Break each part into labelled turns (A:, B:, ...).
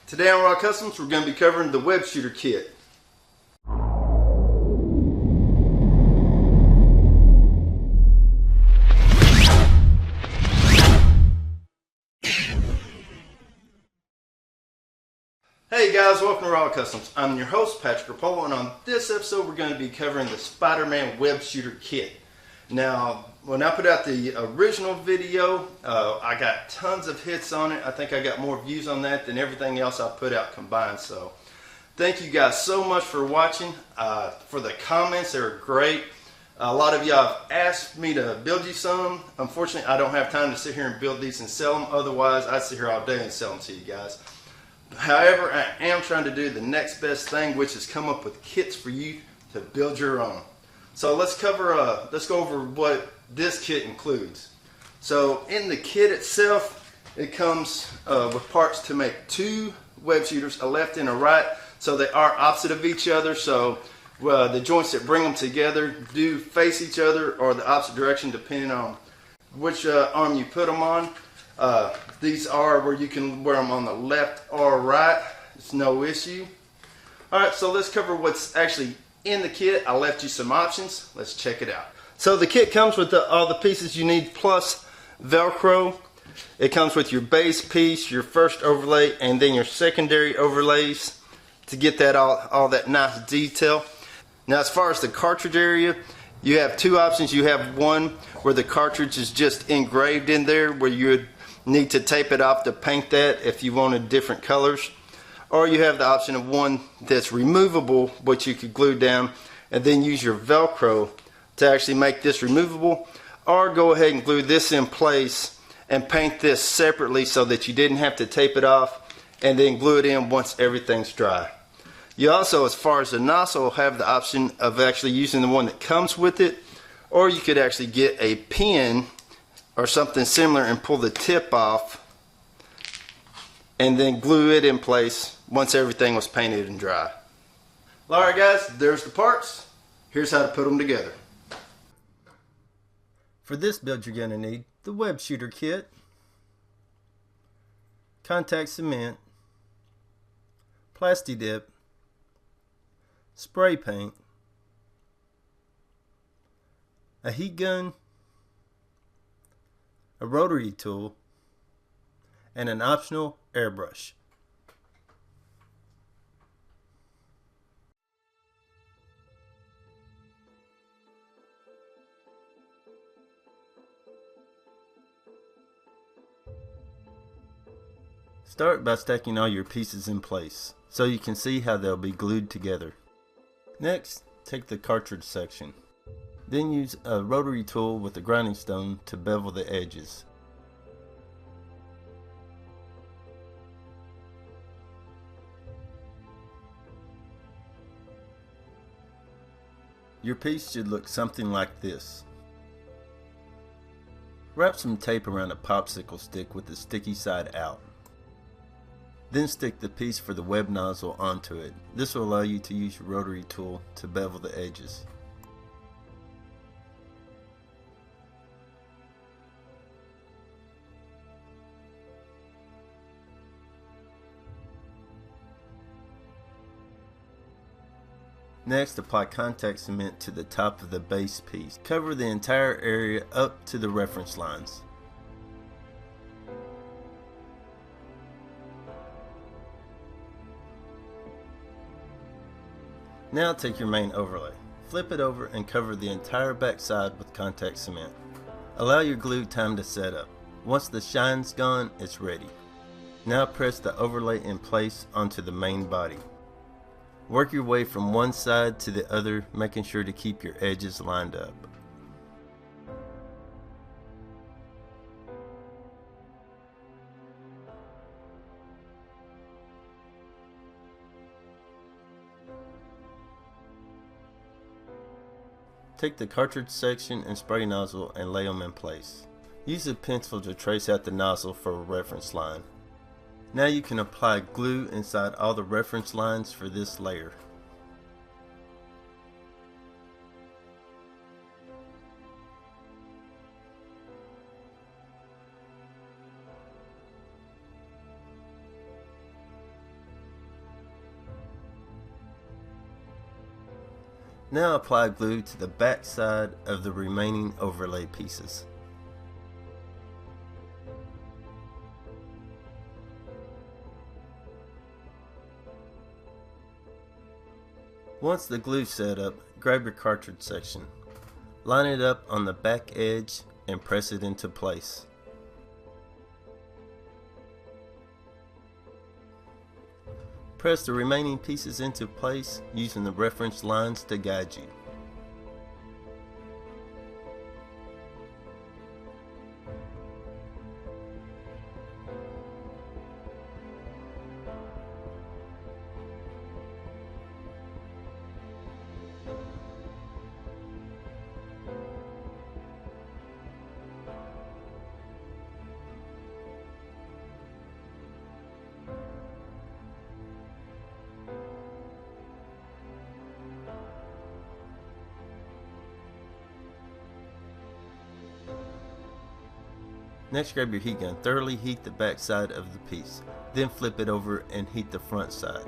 A: Today on Raw Customs, we're going to be covering the web shooter kit. Hey guys, welcome to Raw Customs. I'm your host, Patrick Rapolo, and on this episode we're going to be covering the Spider-Man web shooter kit. Now, when I put out the original video, I got tons of hits on it. I think I got more views on that than everything else I put out combined. So, thank you guys so much for watching. For the comments, they were great. A lot of y'all have asked me to build you some. Unfortunately, I don't have time to sit here and build these and sell them. Otherwise, I'd sit here all day and sell them to you guys. However, I am trying to do the next best thing, which is come up with kits for you to build your own. So let's go over what this kit includes. So in the kit itself, it comes with parts to make two web shooters, a left and a right. So they are opposite of each other. So the joints that bring them together do face each other or the opposite direction depending on which arm you put them on. These are where you can wear them on the left or right. It's no issue. Alright, so let's cover what's actually in the kit. I left you some options. Let's check it out. So the kit comes with all the pieces you need plus Velcro. It comes with your base piece, your first overlay, and then your secondary overlays to get that all that nice detail. Now as far as the cartridge area, you have two options. You have one where the cartridge is just engraved in there, where you would need to tape it off to paint that if you wanted different colors. Or you have the option of one that's removable, which you could glue down and then use your Velcro to actually make this removable. Or go ahead and glue this in place and paint this separately so that you didn't have to tape it off and then glue it in once everything's dry. You also, as far as the nozzle, have the option of actually using the one that comes with it, or you could actually get a pin or something similar and pull the tip off and then glue it in place once everything was painted and dry. Alright guys, there's the parts. Here's how to put them together. For this build you're going to need the web shooter kit, contact cement, plasti dip, spray paint, a heat gun, a rotary tool, and an optional airbrush. Start by stacking all your pieces in place so you can see how they'll be glued together. Next, take the cartridge section. Then use a rotary tool with a grinding stone to bevel the edges. Your piece should look something like this. Wrap some tape around a popsicle stick with the sticky side out. Then stick the piece for the web nozzle onto it. This will allow you to use your rotary tool to bevel the edges. Next, apply contact cement to the top of the base piece. Cover the entire area up to the reference lines. Now take your main overlay. Flip it over and cover the entire back side with contact cement. Allow your glue time to set up. Once the shine's gone, it's ready. Now press the overlay in place onto the main body. Work your way from one side to the other, making sure to keep your edges lined up. Take the cartridge section and spray nozzle and lay them in place. Use a pencil to trace out the nozzle for a reference line. Now you can apply glue inside all the reference lines for this layer.
B: Now apply glue to the back side of the remaining overlay pieces. Once the glue's set up, grab your cartridge section. Line it up on the back edge and press it into place. Press the remaining pieces into place using the reference lines to guide you. Next, grab your heat gun. Thoroughly heat the back side of the piece. Then flip it over and heat the front side.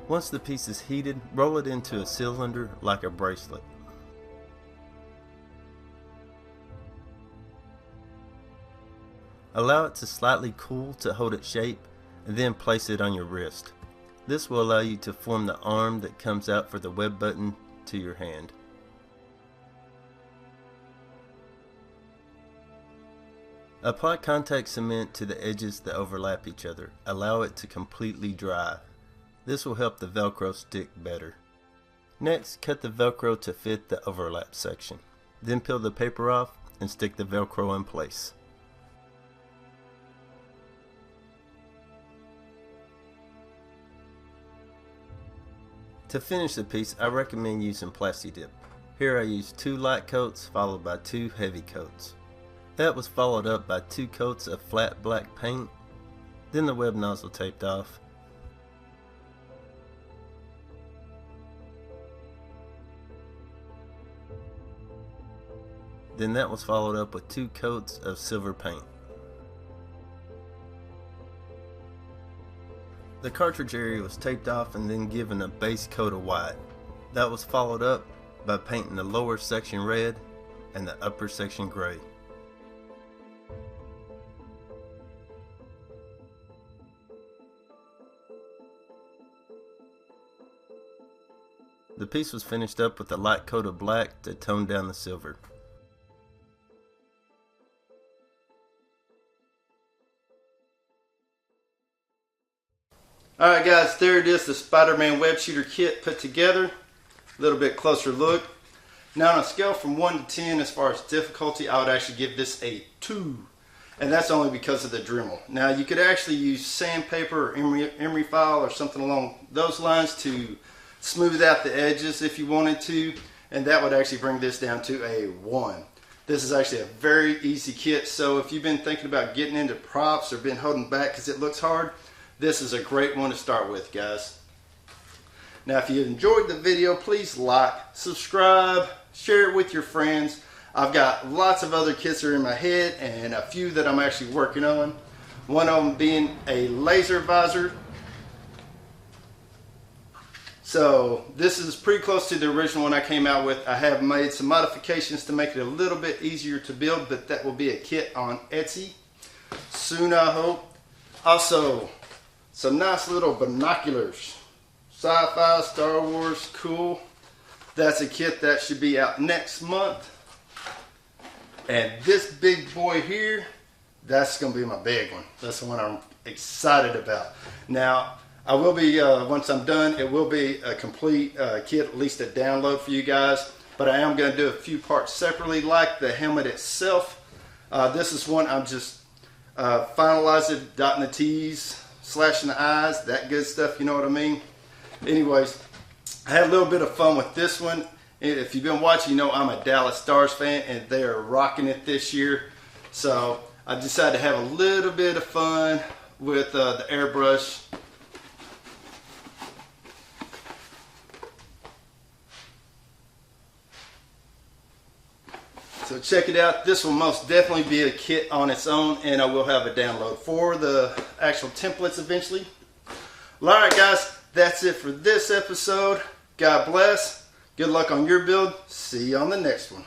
B: Once the piece is heated, roll it into a cylinder like a bracelet. Allow it to slightly cool to hold its shape, and then place it on your wrist. This will allow you to form the arm that comes out for the web button to your hand. Apply contact cement to the edges that overlap each other. Allow it to completely dry. This will help the Velcro stick better. Next, cut the Velcro to fit the overlap section. Then peel the paper off and stick the Velcro in place. To finish the piece, I recommend using Plasti-Dip. Here I used 2 light coats followed by 2 heavy coats. That was followed up by 2 coats of flat black paint, then the web nozzle taped off. Then that was followed up with 2 coats of silver paint. The cartridge area was taped off and then given a base coat of white. That was followed up by painting the lower section red and the upper section gray. The piece was finished up with a light coat of black to tone down the silver.
A: Alright guys, there it is, the Spider-Man web shooter kit put together. A little bit closer look. Now on a scale from 1 to 10 as far as difficulty, I would actually give this a 2. And that's only because of the Dremel. Now you could actually use sandpaper or emery file or something along those lines to smooth out the edges if you wanted to. And that would actually bring this down to a 1. This is actually a very easy kit. So if you've been thinking about getting into props or been holding back because it looks hard, this is a great one to start with, guys. Now, if you enjoyed the video, please like, subscribe, share it with your friends. I've got lots of other kits that are in my head and a few that I'm actually working on. One of them being a laser visor. So this is pretty close to the original one I came out with. I have made some modifications to make it a little bit easier to build, but that will be a kit on Etsy soon, I hope. Also, some nice little binoculars. Sci-fi, Star Wars, cool. That's a kit that should be out next month. And this big boy here, that's going to be my big one. That's the one I'm excited about. Now, I will be, once I'm done, it will be a complete kit, at least a download for you guys. But I am going to do a few parts separately, like the helmet itself. This is one I'm just finalizing, dotting the T's, slashing the I's, that good stuff, you know what I mean? Anyways, I had a little bit of fun with this one. If you've been watching, you know I'm a Dallas Stars fan, and they are rocking it this year. So I decided to have a little bit of fun with the airbrush. So check it out. This will most definitely be a kit on its own, and I will have a download for the actual templates eventually. Alright guys, that's it for this episode. God bless. Good luck on your build. See you on the next one.